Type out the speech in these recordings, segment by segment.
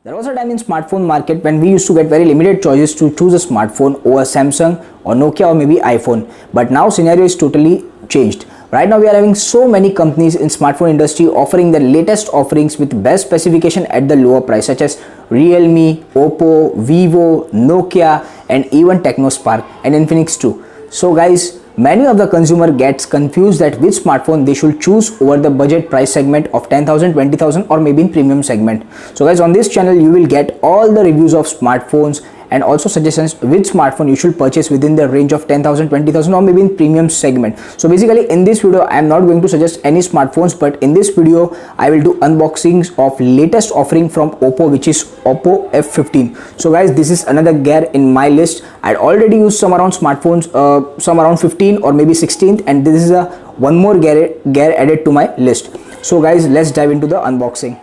There was a time in smartphone market when we used to get very limited choices to choose a smartphone over Samsung or Nokia or maybe iPhone. But now scenario is totally changed. Right now we are having so many companies in smartphone industry offering the latest offerings with best specification at the lower price, such as Realme, OPPO, Vivo, Nokia and even TechnoSpark and Infinix too. So guys, many of the consumer gets confused that which smartphone they should choose over the budget price segment of 10,000, 20,000 or maybe in premium segment. So guys, on this channel you will get all the reviews of smartphones and also suggestions which smartphone you should purchase within the range of 10,000, 20,000 or maybe in premium segment. So basically in this video I am not going to suggest any smartphones, but in this video I will do unboxings of latest offering from OPPO, which is OPPO F15. So guys, this is another gear in my list. I already used some around smartphones, some around 15 or maybe 16, and this is a one more gear added to my list. So guys, let's dive into the unboxing.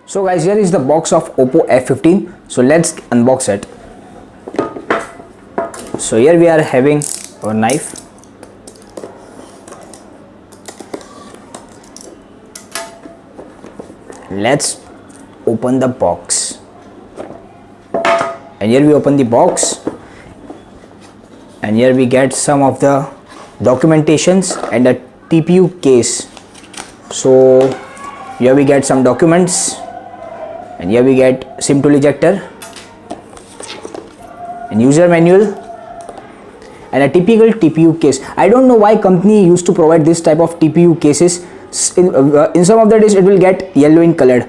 So guys, here is the box of OPPO F15. So let's unbox it. So here we are having our knife. Let's open the box. And here we open the box. And here we get some of the documentations and a TPU case. So here we get some documents. And here we get SIM tool ejector and user manual and a typical TPU case. I don't know why company used to provide this type of TPU cases. In some of the days it will get yellow in color.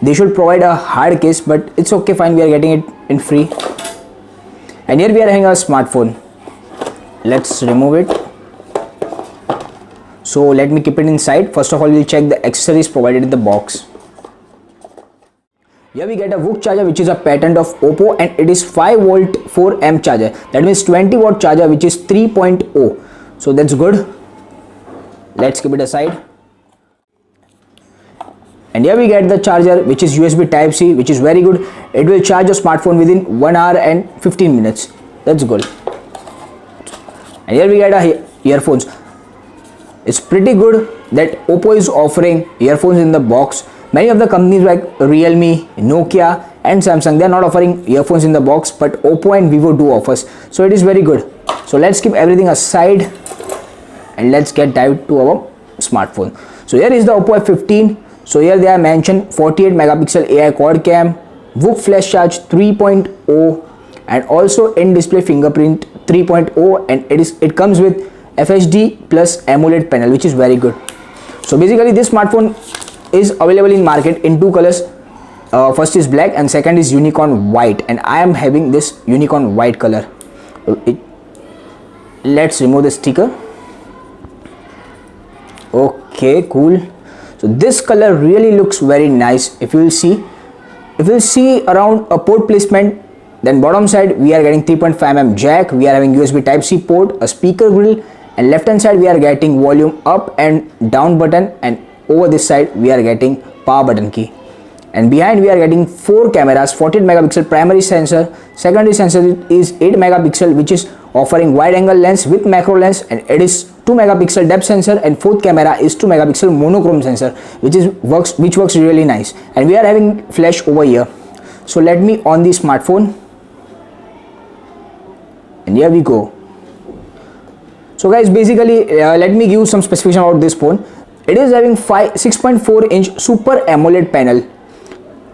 They should provide a hard case, but it's okay, fine, we are getting it in free. And here we are having a smartphone. Let's remove it. So let me keep it inside. First of all, we'll check the accessories provided in the box. Here we get a Volte charger, which is a patent of OPPO, and it is 5 volt 4 amp charger. That means 20 watt charger, which is 3.0. So that's good. Let's keep it aside. And here we get the charger, which is USB type C, which is very good. It will charge your smartphone within 1 hour and 15 minutes. That's good. And here we get a earphones. It's pretty good that OPPO is offering earphones in the box. Many of the companies like Realme, Nokia and Samsung, they are not offering earphones in the box, but OPPO and Vivo do offers. So it is very good. So let's keep everything aside and let's get dive to our smartphone. So here is the OPPO F15. So here they are mentioned 48 megapixel AI quad cam, VOOC flash charge 3.0 and also in-display fingerprint 3.0, and it comes with FHD plus AMOLED panel, which is very good. So basically this smartphone is available in market in two colors. First is black and second is unicorn white, and I am having this unicorn white color. Let's remove the sticker. Okay, cool. So this color really looks very nice. If you will see around a port placement, then bottom side we are getting 3.5mm jack, we are having USB type C port, a speaker grill, and left hand side we are getting volume up and down button, and over this side we are getting power button key. And behind we are getting 4 cameras, 48 megapixel primary sensor, secondary sensor is 8 megapixel, which is offering wide angle lens with macro lens, and it is 2 megapixel depth sensor, and fourth camera is 2 megapixel monochrome sensor, which works really nice. And we are having flash over here. So let me on the smartphone, and here we go. So guys, basically let me give some specification about this phone. It is having 6.4 inch Super AMOLED panel,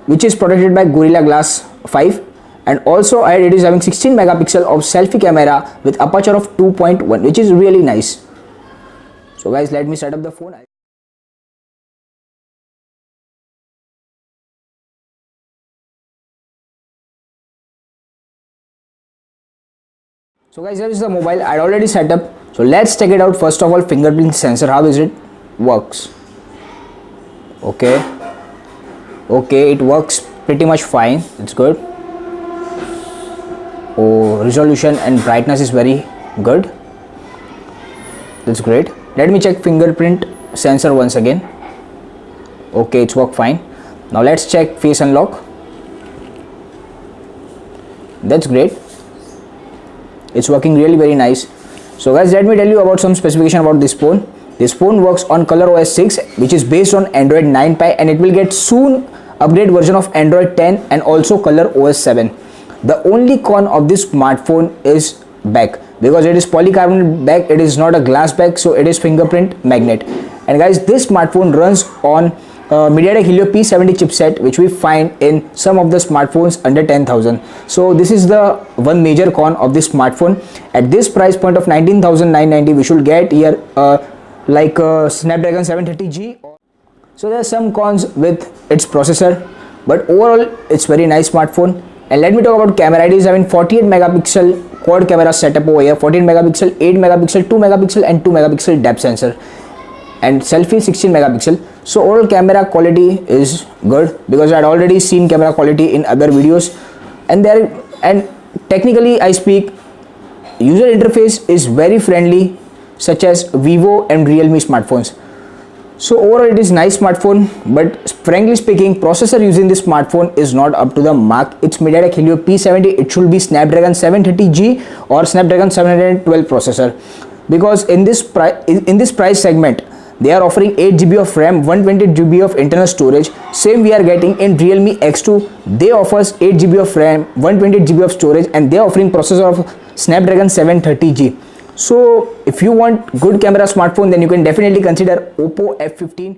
which is protected by Gorilla Glass 5, and also it is having 16 megapixel of selfie camera with aperture of 2.1, which is really nice. So guys, let me set up the phone. So guys, here is the mobile I already set up. So let's check it out. First of all, fingerprint sensor, how is it works? Okay, it works pretty much fine. It's good. Oh, resolution and brightness is very good. That's great. Let me check fingerprint sensor once again. Okay, it's worked fine. Now let's check face unlock. That's great. It's working really very nice. So guys, let me tell you about some specification about this phone. This phone works on ColorOS 6, which is based on Android 9 Pie, and it will get soon upgrade version of Android 10 and also color OS 7. The only con of this smartphone is back, because it is polycarbonate back, it is not a glass back, so it is fingerprint magnet. And guys, this smartphone runs on MediaTek Helio P70 chipset, which we find in some of the smartphones under 10,000. So this is the one major con of this smartphone. At this price point of 19,990, we should get here like a Snapdragon 730G. So there are some cons with its processor, but overall it's very nice smartphone. And let me talk about camera. It is having 48 megapixel quad camera setup over here, 14 megapixel, 8 megapixel, 2 megapixel and 2 megapixel depth sensor, and selfie 16 megapixel. So overall camera quality is good, because I had already seen camera quality in other videos, and technically I speak, user interface is very friendly, such as Vivo and Realme smartphones. So overall it is nice smartphone, but frankly speaking, processor using this smartphone is not up to the mark. It's MediaTek Helio P70. It should be Snapdragon 730G or Snapdragon 712 processor, because in this price segment they are offering 8GB of RAM, 128GB of internal storage. Same we are getting in Realme X2. They offers 8GB of RAM, 128GB of storage, and they are offering processor of Snapdragon 730G. So if you want good camera smartphone, then you can definitely consider OPPO F15.